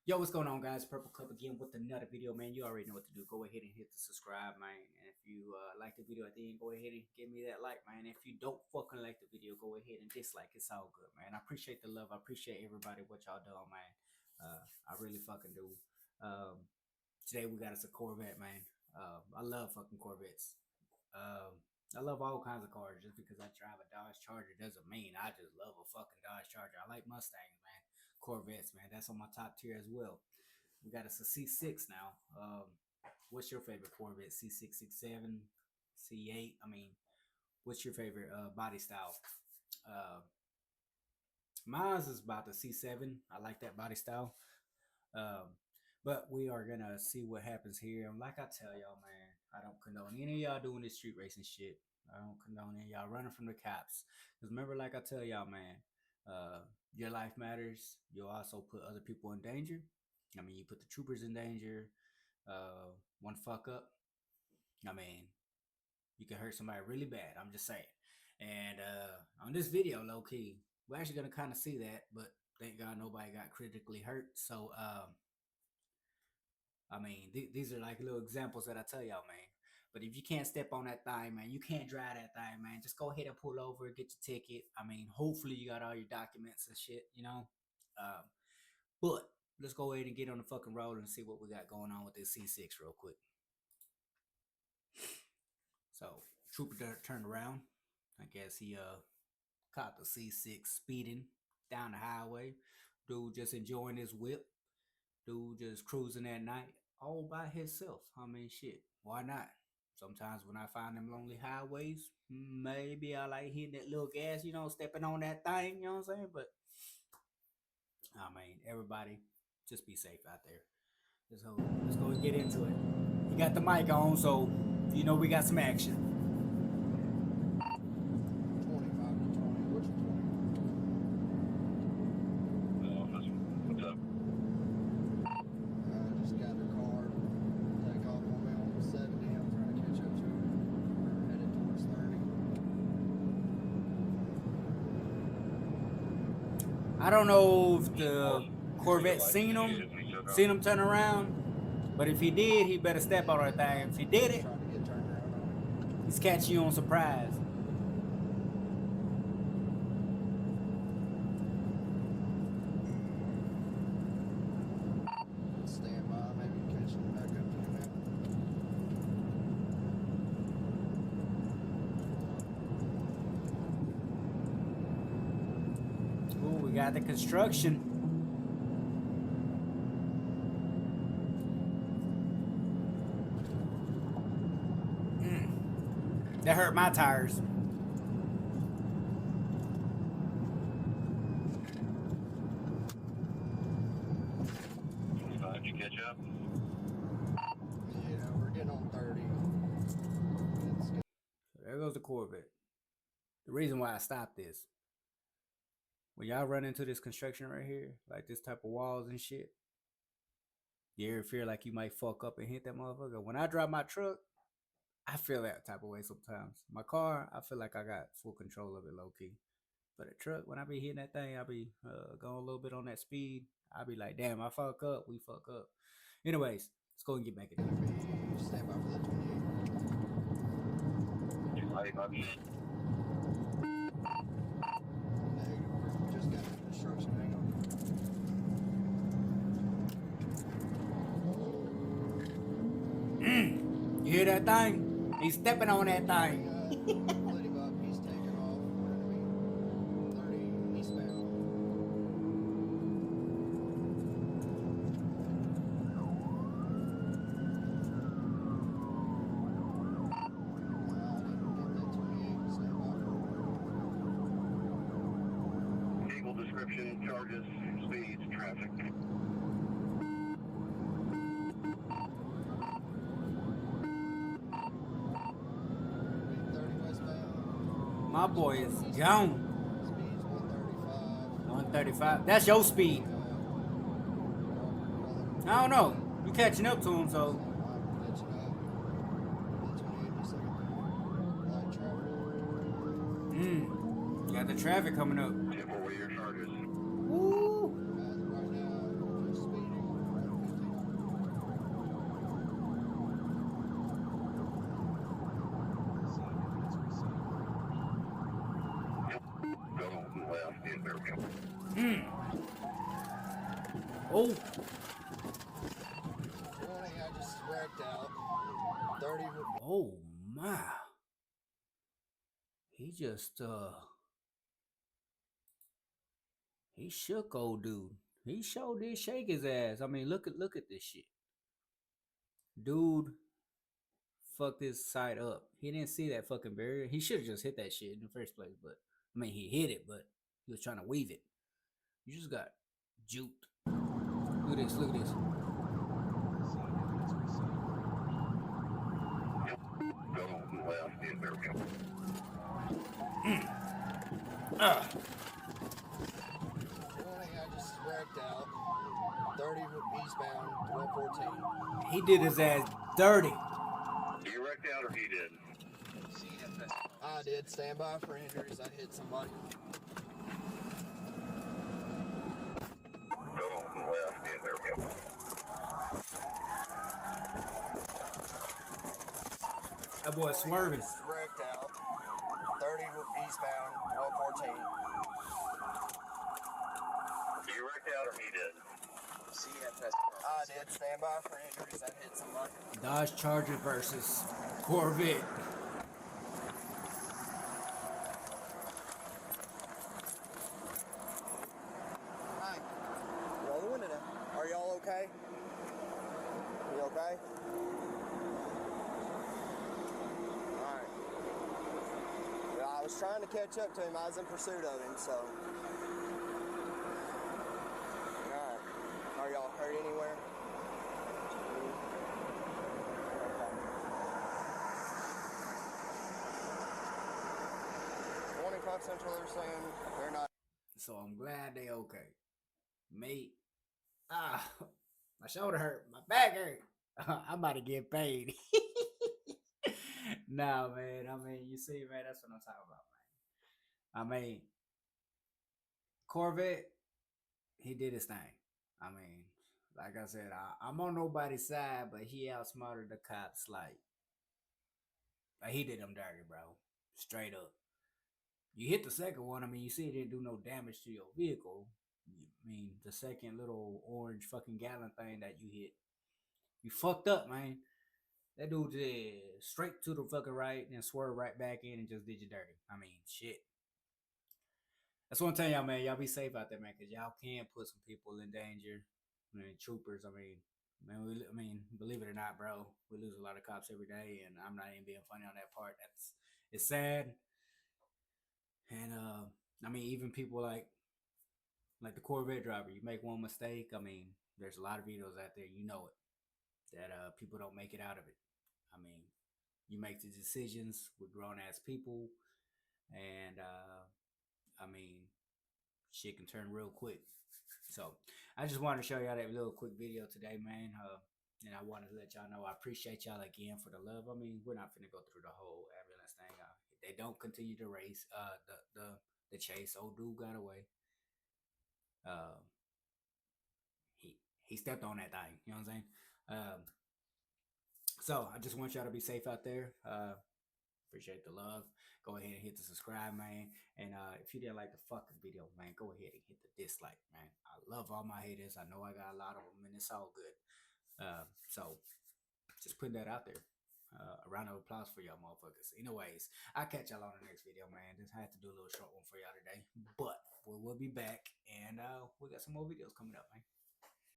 Yo, what's going on, guys? Purple Cup again with another video, man. You already know what to do. Go ahead and hit the subscribe, man. And if you like the video at the end, go ahead and give me that like, man. If you don't fucking like the video, go ahead and dislike. It's all good, man. I appreciate the love. I appreciate everybody what y'all doing, man. I really fucking do. Today we got us a Corvette, man. I love fucking Corvettes. I love all kinds of cars. Just because I drive a Dodge Charger doesn't mean I just love a fucking Dodge Charger. I like Mustangs, man. Corvettes, man. That's on my top tier as well. We got us a C6 now. What's your favorite Corvette? C6, C7, C8? I mean, what's your favorite body style? Uh, Mine is about the C7. I like that body style. Um, but we are gonna see what happens here. And like I tell y'all, man, I don't condone any of y'all doing this street racing shit. I don't condone any of y'all running from the cops. Cause remember, like I tell y'all, man, your life matters. You'll also put other people in danger. I mean, you put the troopers in danger. One fuck up. I mean, you can hurt somebody really bad. I'm just saying. And on this video, low key, we're actually gonna kind of see that, but thank God nobody got critically hurt. So, I mean, these are like little examples that I tell y'all, man. But if you can't step on that thing, man, you can't drive that thing, man. Just go ahead and pull over, get your ticket. I mean, hopefully you got all your documents and shit, you know. Um, but let's go ahead and get on the fucking road and see what we got going on with this C6 real quick. So trooper turned around. I guess he caught the C6 speeding down the highway. Dude just enjoying his whip. Dude just cruising at night all by himself. I mean, shit, why not? Sometimes when I find them lonely highways, maybe I like hitting that little gas, you know, stepping on that thing, you know what I'm saying? But I mean, everybody, just be safe out there. Let's go and get into it. You got the mic on, so you know we got some action. 25 to 20. Which 20? What's up? I just got in the car. Take off on me on 70. I'm trying to catch up to it. We're headed towards 30. I don't know if the Corvette seen him turn around, but if he did, he better step on that thing. If he did it, Trying to get turned around. he's catching you on surprise. Stand by, maybe catch him back up to him now. Ooh, we got the construction. That hurt my tires. 25, did you catch up? Yeah, we're getting on 30. It's good. There goes the Corvette. The reason why I stopped this, when y'all run into this construction right here, like this type of walls and shit, you ever feel like you might fuck up and hit that motherfucker? When I drive my truck, I feel that type of way sometimes. My car, I feel like I got full control of it low key. But a truck, when I be hitting that thing, I be going a little bit on that speed. I be like, damn, I fuck up, we fuck up. Anyways, let's go and get back in Gonna there. be stand by for the 28. Hey, buddy. Negative. We just got the construction. Hang on. You hear that thing? He's stepping on that thing. Liddy Buck, he's taking off. We're gonna be 30 eastbound. Vehicle description, charges, speeds, traffic. My boy is gone. Speed's 135. 135. That's your speed. I don't know. You catching up to him, so. Got the traffic coming up. 10 4 your charges. Woo. Right now, just speeding. Oh, 20, I just wrecked out. 30, oh my. He just he shook old dude. He sure did shake his ass. I mean, look at this shit. Dude fucked his side up. He didn't see that fucking barrier. He should have just hit that shit in the first place, but I mean he hit it, but he was trying to weave it. You just got juked. Look at this, look at this. Go left in America. 20, I just wrecked out. 30 eastbound, 114. He did his ass dirty. You wrecked out or he did? I did. Stand by for injuries. I hit somebody. Go left in America. That boy swerving. Wrecked out. 30 eastbound, 114. You wrecked out or he did? I did. Stand by for injuries. I hit somebody. Dodge Charger versus Corvette. Hi. Roll the window down. Are y'all okay? You okay? Alright. Well, I was trying to catch up to him. I was in pursuit of him, so. Alright. Are y'all hurt anywhere? Morning Clock Central, they're saying they're not. So I'm glad they okay. Mate. My shoulder hurt. My back hurt. I'm about to get paid. Nah, man. I mean, you see, man, that's what I'm talking about, man. I mean, Corvette, he did his thing. I mean, like I said, I'm on nobody's side, but he outsmarted the cops. Like he did them dirty, bro. Straight up. You hit the second one. I mean, you see it didn't do no damage to your vehicle. I mean, the second little orange fucking gallon thing that you hit, you fucked up, man. That dude did straight to the fucking right and swerved right back in and just did you dirty. I mean, shit. That's what I'm telling y'all, man. Y'all be safe out there, man, because y'all can put some people in danger. I mean, troopers. I mean, believe it or not, bro, we lose a lot of cops every day, and I'm not even being funny on that part. It's sad. And I mean, even people like the Corvette driver, you make one mistake. I mean, there's a lot of videos out there, you know it, that people don't make it out of it. I mean, you make the decisions with grown ass people, and I mean, shit can turn real quick. So I just wanted to show y'all that little quick video today, man. And I wanted to let y'all know I appreciate y'all again for the love. I mean, we're not finna go through the whole ambulance thing. They don't continue to race. The chase. Old dude got away. He stepped on that thing. You know what I'm saying? So I just want y'all to be safe out there. Appreciate the love. Go ahead and hit the subscribe, man. And if you didn't like the fucking video, man, go ahead and hit the dislike, man. I love all my haters. I know I got a lot of them, and it's all good. So just putting that out there. A round of applause for y'all motherfuckers. Anyways, I'll catch y'all on the next video, man. Just had to do a little short one for y'all today. But we'll be back, and we got some more videos coming up, man.